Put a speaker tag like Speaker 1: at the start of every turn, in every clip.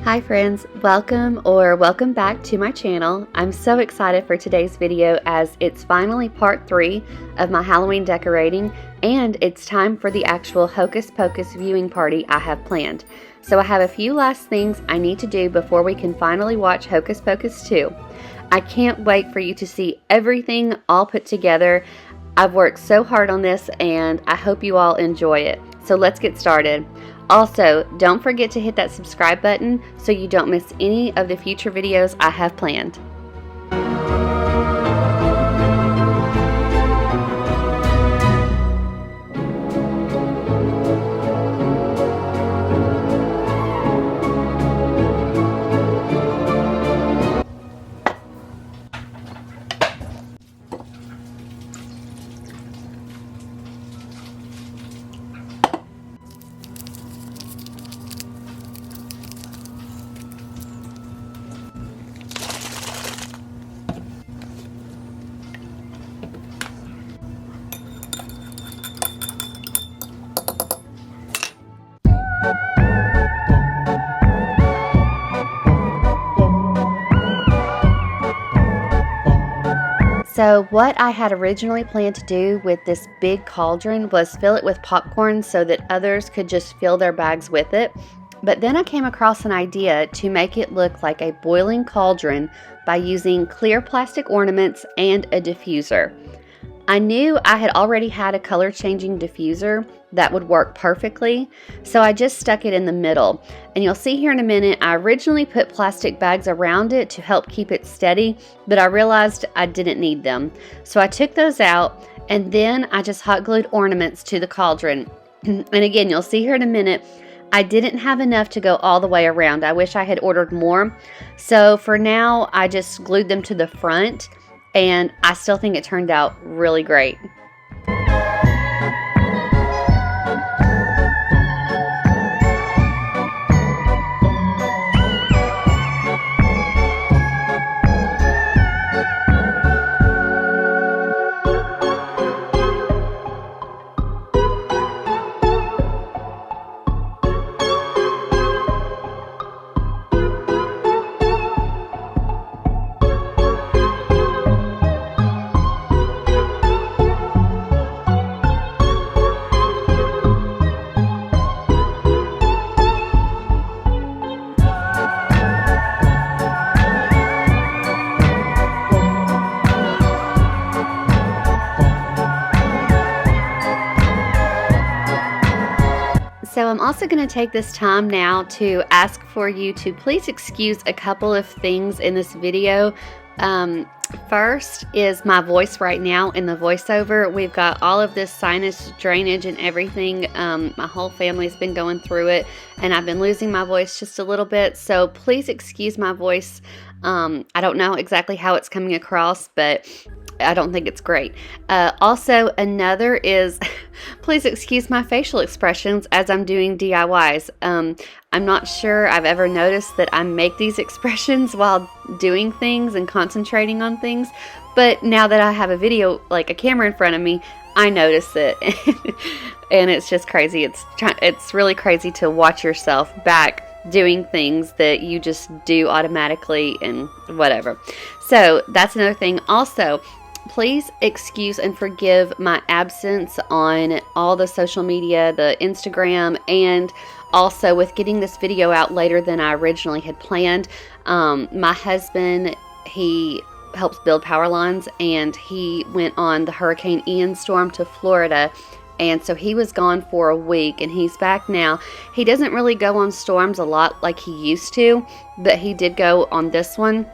Speaker 1: Hi friends, welcome back to my channel. I'm so excited for today's video as it's finally part 3 of my Halloween decorating and it's time for the actual Hocus Pocus viewing party I have planned. So I have a few last things I need to do before we can finally watch Hocus Pocus 2. I can't wait for you to see everything all put together. I've worked so hard on this and I hope you all enjoy it. So let's get started. Also, don't forget to hit that subscribe button so you don't miss any of the future videos I have planned. So what I had originally planned to do with this big cauldron was fill it with popcorn so that others could just fill their bags with it. But then I came across an idea to make it look like a boiling cauldron by using clear plastic ornaments and a diffuser. I knew I had already had a color changing diffuser that would work perfectly, so I just stuck it in the middle. And you'll see here in a minute, I originally put plastic bags around it to help keep it steady, but I realized I didn't need them. So I took those out, and then I just hot glued ornaments to the cauldron. And again, you'll see here in a minute, I didn't have enough to go all the way around. I wish I had ordered more. So for now, I just glued them to the front, and I still think it turned out really great. So I'm also going to take this time now to ask for you to please excuse a couple of things in this video. First is my voice right now in the voiceover. We've got all of this sinus drainage and everything. My whole family's been going through it and I've been losing my voice just a little bit. So please excuse my voice. I don't know exactly how it's coming across, but I don't think it's great. Also, another is, please excuse my facial expressions as I'm doing DIYs. I'm not sure I've ever noticed that I make these expressions while doing things and concentrating on things, but now that I have a video, like a camera in front of me, I notice it. And it's just crazy. It's really crazy to watch yourself back doing things that you just do automatically and whatever. So that's another thing. Also, please excuse and forgive my absence on all the social media, the Instagram, and also with getting this video out later than I originally had planned. My husband, he helps build power lines, and he went on the Hurricane Ian storm to Florida, and so he was gone for a week, and he's back now. He doesn't really go on storms a lot like he used to, but he did go on this one,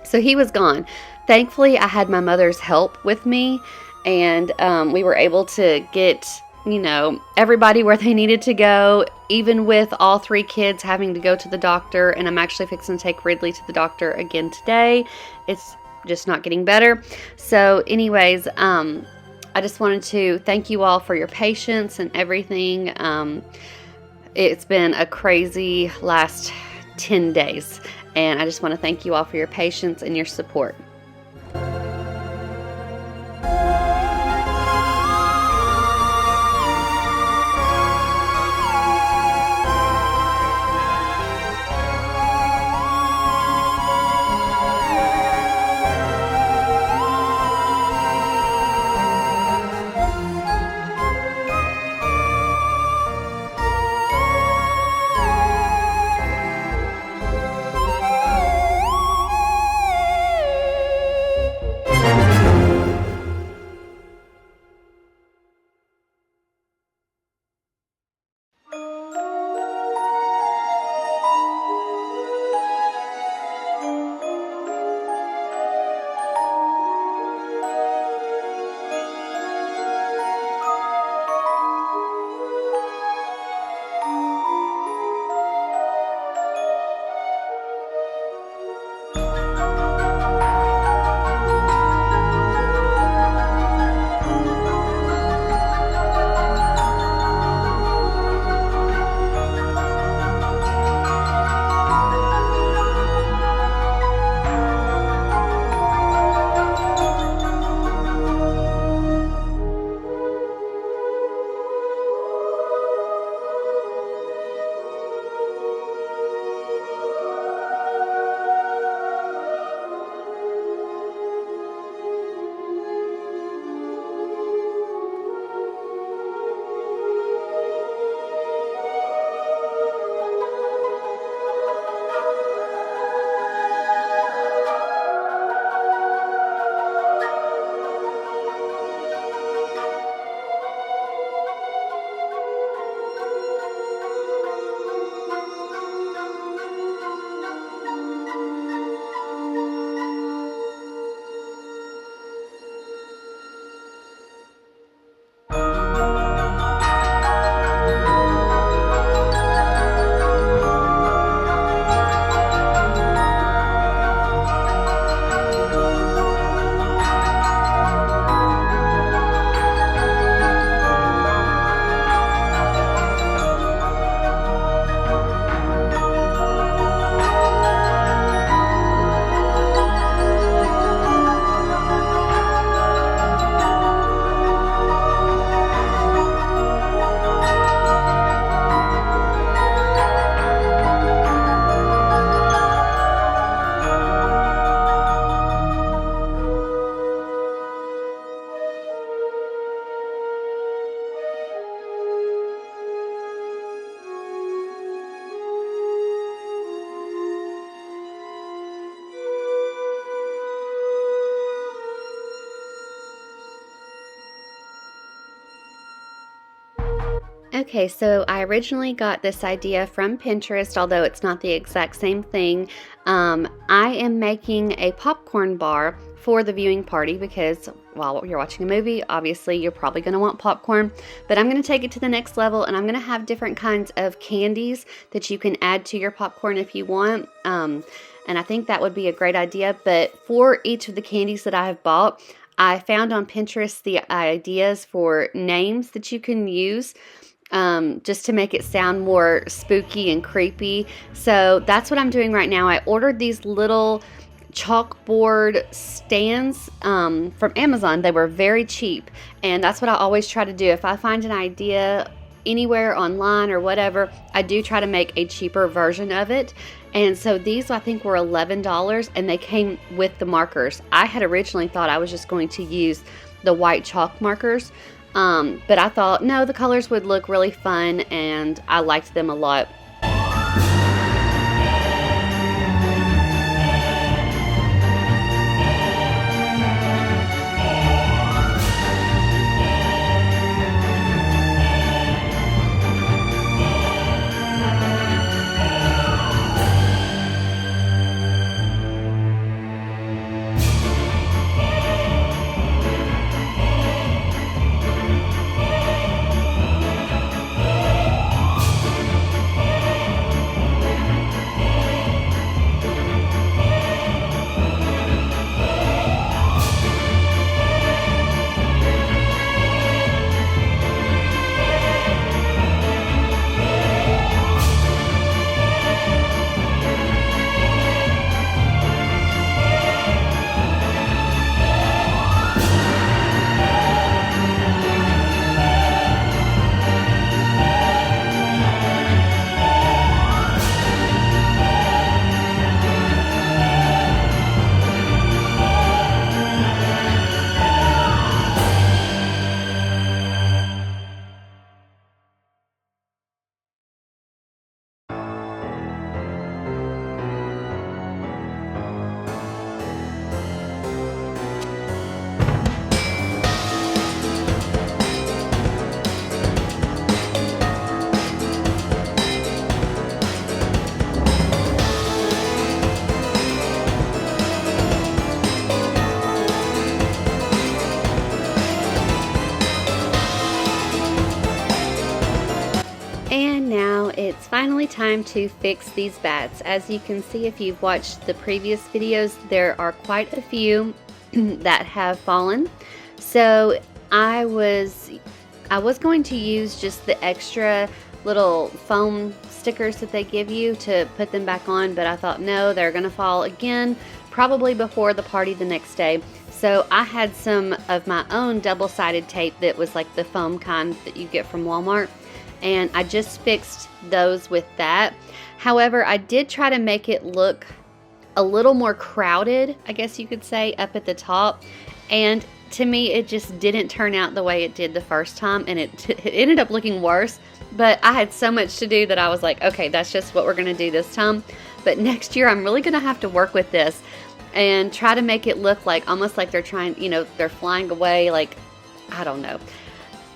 Speaker 1: so he was gone. Thankfully, I had my mother's help with me, and we were able to get, everybody where they needed to go, even with all 3 kids having to go to the doctor, and I'm actually fixing to take Ridley to the doctor again today. It's just not getting better. So anyways, I just wanted to thank you all for your patience and everything. It's been a crazy last 10 days, and I just want to thank you all for your patience and your support. Okay, so I originally got this idea from Pinterest, although it's not the exact same thing. I am making a popcorn bar for the viewing party because while you're watching a movie, obviously you're probably going to want popcorn, but I'm going to take it to the next level and I'm going to have different kinds of candies that you can add to your popcorn if you want. And I think that would be a great idea, but for each of the candies that I have bought, I found on Pinterest the ideas for names that you can use just to make it sound more spooky and creepy. So that's what I'm doing right now. I ordered these little chalkboard stands from Amazon. They were very cheap, and that's what I always try to do. If I find an idea anywhere online or whatever, I do try to make a cheaper version of it. And so these I think were $11, and they came with the markers. I had originally thought I was just going to use the white chalk markers, but I thought no, the colors would look really fun and I liked them a lot. And now it's finally time to fix these bats. As you can see, if you've watched the previous videos, there are quite a few that have fallen. So I was going to use just the extra little foam stickers that they give you to put them back on, but I thought no, they're gonna fall again, probably before the party the next day. So I had some of my own double-sided tape that was like the foam kind that you get from Walmart, and I just fixed those with that. However, I did try to make it look a little more crowded, I guess you could say, up at the top, and to me it just didn't turn out the way it did the first time, and it ended up looking worse. But I had so much to do that I was like, okay, that's just what we're gonna do this time. But next year I'm really gonna have to work with this and try to make it look like almost like they're trying, you know, they're flying away, like, I don't know.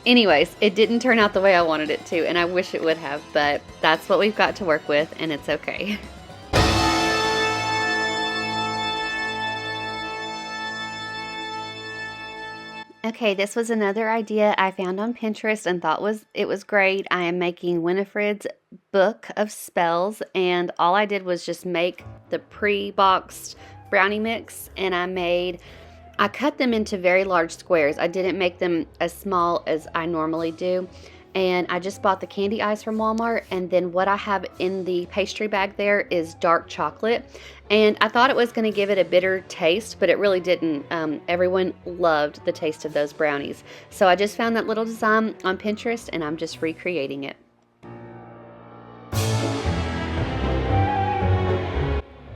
Speaker 1: Anyways, it didn't turn out the way I wanted it to, and I wish it would have, but that's what we've got to work with, and it's okay. Okay, this was another idea I found on Pinterest and thought it was great. I am making Winifred's book of spells, and all I did was just make the pre-boxed brownie mix, and I cut them into very large squares. I didn't make them as small as I normally do. And I just bought the candy ice from Walmart. And then what I have in the pastry bag there is dark chocolate. And I thought it was going to give it a bitter taste, but it really didn't. Everyone loved the taste of those brownies. So I just found that little design on Pinterest and I'm just recreating it.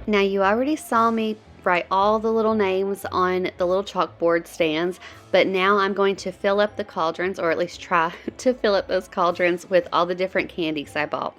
Speaker 1: Now you already saw me write all the little names on the little chalkboard stands, but now I'm going to fill up the cauldrons, or at least try to fill up those cauldrons with all the different candies I bought.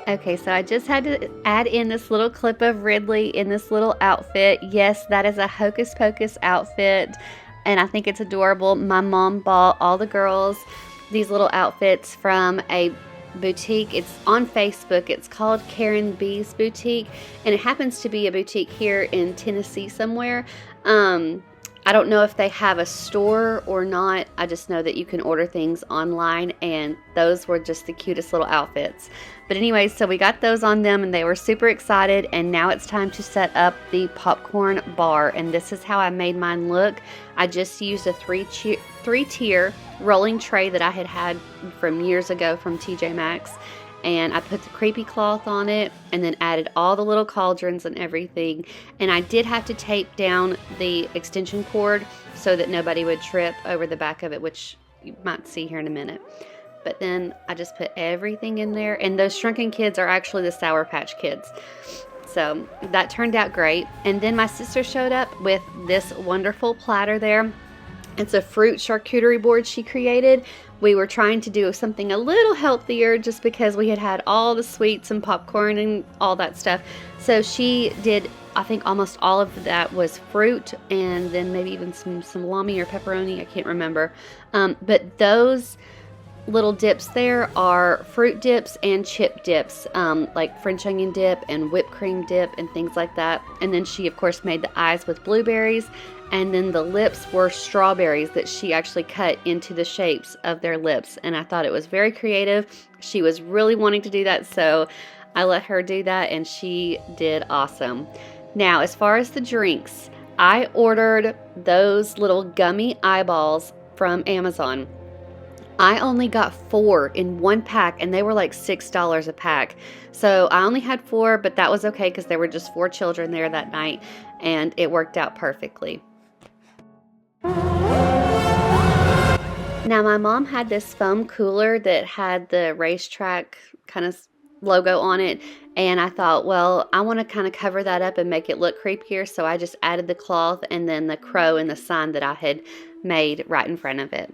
Speaker 1: Okay, so I just had to add in this little clip of Ridley in this little outfit. Yes, that is a Hocus Pocus outfit, and I think it's adorable. My mom bought all the girls these little outfits from a boutique. It's on Facebook. It's called Karen B's Boutique, and it happens to be a boutique here in Tennessee somewhere. I don't know if they have a store or not. I just know that you can order things online, and those were just the cutest little outfits. But anyway, so we got those on them, and they were super excited, and now it's time to set up the popcorn bar, and this is how I made mine look. I just used a three-tier rolling tray that I had from years ago from TJ Maxx, and I put the creepy cloth on it and then added all the little cauldrons and everything. And I did have to tape down the extension cord so that nobody would trip over the back of it, which you might see here in a minute. But then I just put everything in there, and those shrunken kids are actually the Sour Patch Kids. So that turned out great. And then my sister showed up with this wonderful platter there. It's a fruit charcuterie board she created. We were trying to do something a little healthier just because we had all the sweets and popcorn and all that stuff. So she did, I think almost all of that was fruit, and then maybe even some salami or pepperoni, I can't remember. But those little dips there are fruit dips and chip dips, like French onion dip and whipped cream dip and things like that. And then she of course made the eyes with blueberries, and then the lips were strawberries that she actually cut into the shapes of their lips. And I thought it was very creative. She was really wanting to do that, so I let her do that, and she did awesome. Now, as far as the drinks, I ordered those little gummy eyeballs from Amazon. I only got 4 in one pack, and they were like $6 a pack. So I only had 4, but that was okay because there were just 4 children there that night, and it worked out perfectly. Now, my mom had this foam cooler that had the racetrack kind of logo on it, and I thought, well, I want to kind of cover that up and make it look creepier, so I just added the cloth and then the crow and the sign that I had made right in front of it.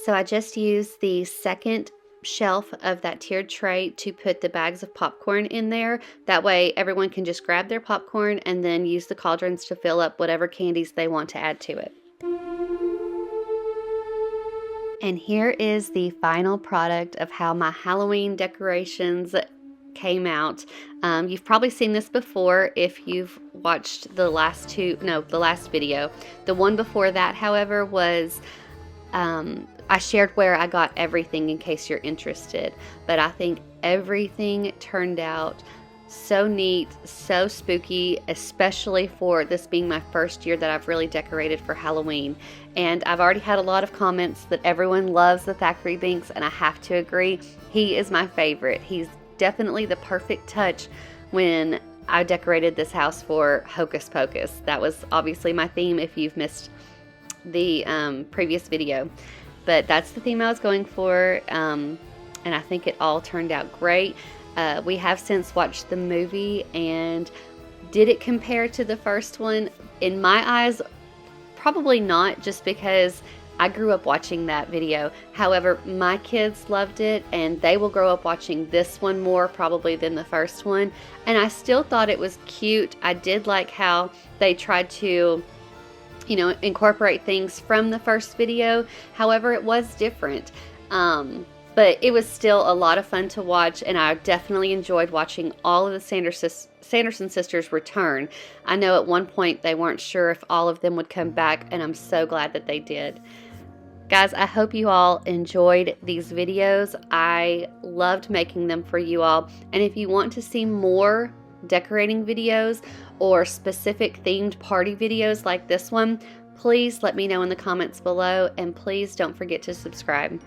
Speaker 1: So I just used the second shelf of that tiered tray to put the bags of popcorn in there. That way everyone can just grab their popcorn and then use the cauldrons to fill up whatever candies they want to add to it. And here is the final product of how my Halloween decorations came out. You've probably seen this before if you've watched the last video. The one before that, however, was I shared where I got everything in case you're interested, but I think everything turned out so neat, so spooky, especially for this being my first year that I've really decorated for Halloween. And I've already had a lot of comments that everyone loves the Thackeray Binks, and I have to agree, he is my favorite. He's definitely the perfect touch when I decorated this house for Hocus Pocus. That was obviously my theme if you've missed the previous video. But that's the theme I was going for, and I think it all turned out great. We have since watched the movie, and did it compare to the first one? In my eyes, probably not, just because I grew up watching that video. However, my kids loved it, and they will grow up watching this one more probably than the first one. And I still thought it was cute. I did like how they tried to, you know, incorporate things from the first video. However, it was different. But it was still a lot of fun to watch, and I definitely enjoyed watching all of the Sanderson sisters return. I know at one point they weren't sure if all of them would come back, and I'm so glad that they did. Guys, I hope you all enjoyed these videos. I loved making them for you all. And if you want to see more decorating videos or specific themed party videos like this one, please let me know in the comments below, and please don't forget to subscribe.